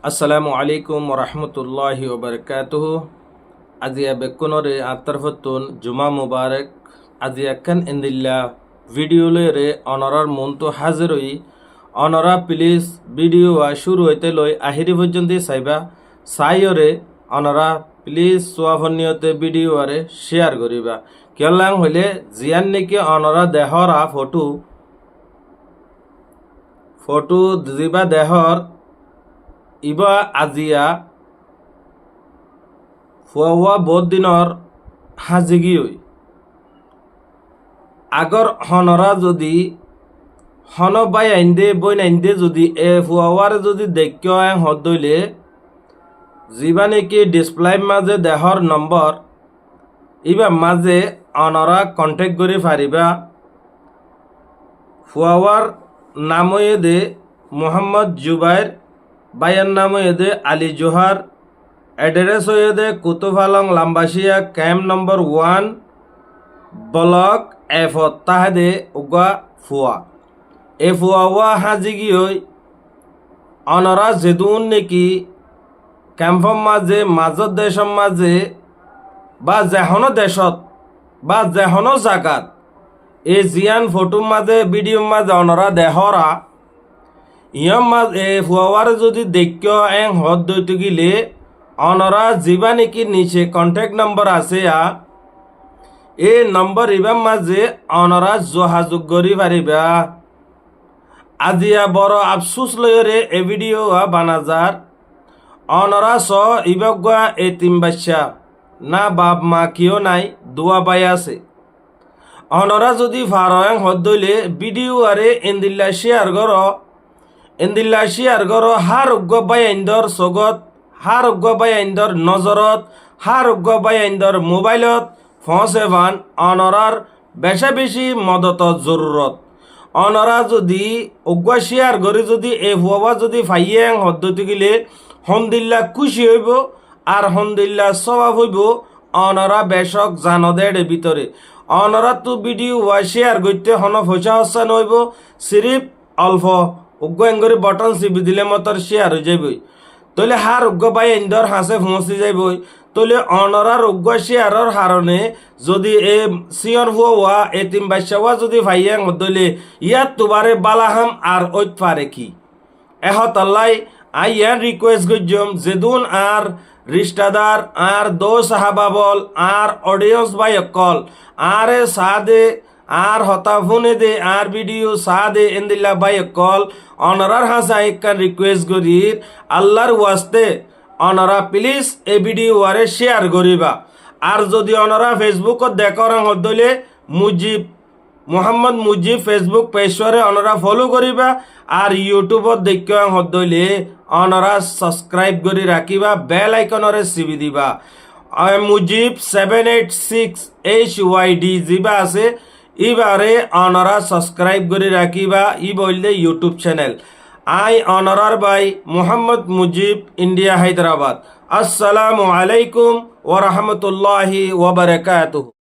আসসালামু আলাইকুম ওরহমতুল্লাহি ওবরকাতুহু। আজিয়া বেকুনরে আত্তারফতুন জুমা মুবারক। আজিয়া কান ইন্দিল্লা ভিডিও লয়রে অনরার মন্তু হাজির হই। অনরা প্লিজ ভিডিও শুরু হইতে লই আহিরি পর্যন্ত চাইবা চাইরে অনরা প্লিজ সোয়াফনিয়তে ভিডিও আরে শেয়ার করিবা। কেলাং হইলে জিয়ান নেকি অনরা দেহরা ফটো দিবা দেহর ইবা আজিয়া ফুয়া বহুত দিনৰ হাজিগি হই আগর হনরা যদি হন বাই আইন্দে বই নাইন্দে যদি এ ফুয়ার যদি দেখ্য হদ দইলে যিবা নেকি ডিসপ্লের মাঝে দেহর নম্বর ইবা মাঝে অনরা কন্টেক্ট করে পারিবা। ফুয়ার নাম দে মোহাম্মদ জুবাইর, বাইয়ের নাম দে আলী জোহার, এড্রেস হয়ে কুতুব আলম লাম্বাসিয়া ক্যাম্প নম্বর 1 ব্লক এফ তাহাদে উগা ফুয়া। এ ফুয়া হাজিগি হই অনরা যেদুন নেকি ক্যাম্পর মাঝে মাজত দেশর মাঝে বা যেহনো দেশত বা যেহনো জাগাত এই জিয়ান ফটোর মাঝে ভিডিওর মাঝে অনরা দেহরা ইয়ম মাঝ এ ফুয়ার যদি দেখ্য হদ দইতে গিলে অনরা যিবা নেকি নিচে কন্ট্যাক্ট নম্বর আছে এই নম্বর ইবার মাঝে অনরা যোগাযোগ করি পারিবা। আজিয়া বড় আফসুস লয়রে এ ভিডিও বানাজার অনরা ইবাগুয়া এতিম বাচ্চা না বাপ মা কিও নাই দোয়া পাই আছে। অনরা যদি ফারং হদ দইলে ভিডিও আরে ইন্দিল্লা শেয়ার গর হার উগ্গ বাই আইন্দর সগত, হার উগ্গ বাই আইন্দর নজরত, হার উগ্গ বাই আইন্দর মোবাইলত ফসেভান অনরার বেশা বেশি মদত জরুরত। অনরা যদি উগ্গ শেয়ার করে যদি এ হুয়া যদি ফাইয়ে হদ্দতে গেলে হমদিল্লা খুশি হইব আর হমদিল্লা স্বভাব হইব। অনরা বেশক জানদের ভিতরে অনরা তো ভিডিও শেয়ার করতে হন পয়সা হস্যান হইব, সিরিফ অল্প উগ্গ এঙ্গরি বটন চিপি দিলে মতর শেয়ার হয়ে যাবই। তলে হার উগ্গ বাই ইন্দর হাসে পৌঁছি যাবই। তলে অনরার উগ্গ শেয়ারর হারণে যদি এ সিয়র হুয়া এতিম বাচ্চা যদি ভাইয়াং দলে ইয়াত তুবারে বালাহাম আর ঐত পারে কি এহতাল্লাই আইয়ান রিকোয়েস্ট গজ্জম যেদুন আর রিস্তাদার আর দো সাহাবাবল আর audience by call R Sade R হতাফুনে they R video Sade এন্দিল্লা by call অনরার হাসা একখান রিকোয়েস্ট করির আল্লাহর ওয়াস্তে অনরা প্লিজ এই ভিডিও আরে শেয়ার করিবা। আর যদি অনরা ফেসবুকত দেখর হদলে মুজিব মোহাম্মদ মুজিব ফেসবুক পেজরে অনরা ফলো করিবা। আর ইউটিউবত দেখ হদলে অনরা সাবস্ক্রাইব করে রাখিবা, বেল আইকনরে চিবি দিবা। মুজিব 786 HYD যিবা আছে ইবারে অনরা সাবস্ক্রাইব করে রাখিবা। ই বললে ইউটিউব চ্যানেল আই অনরার বাই মোহাম্মদ মুজিব, ইন্ডিয়া, হায়দ্রাবাদ। আসসালামু আলাইকুম ওয়া রাহমাতুল্লাহি ওয়া বারাকাতুহু।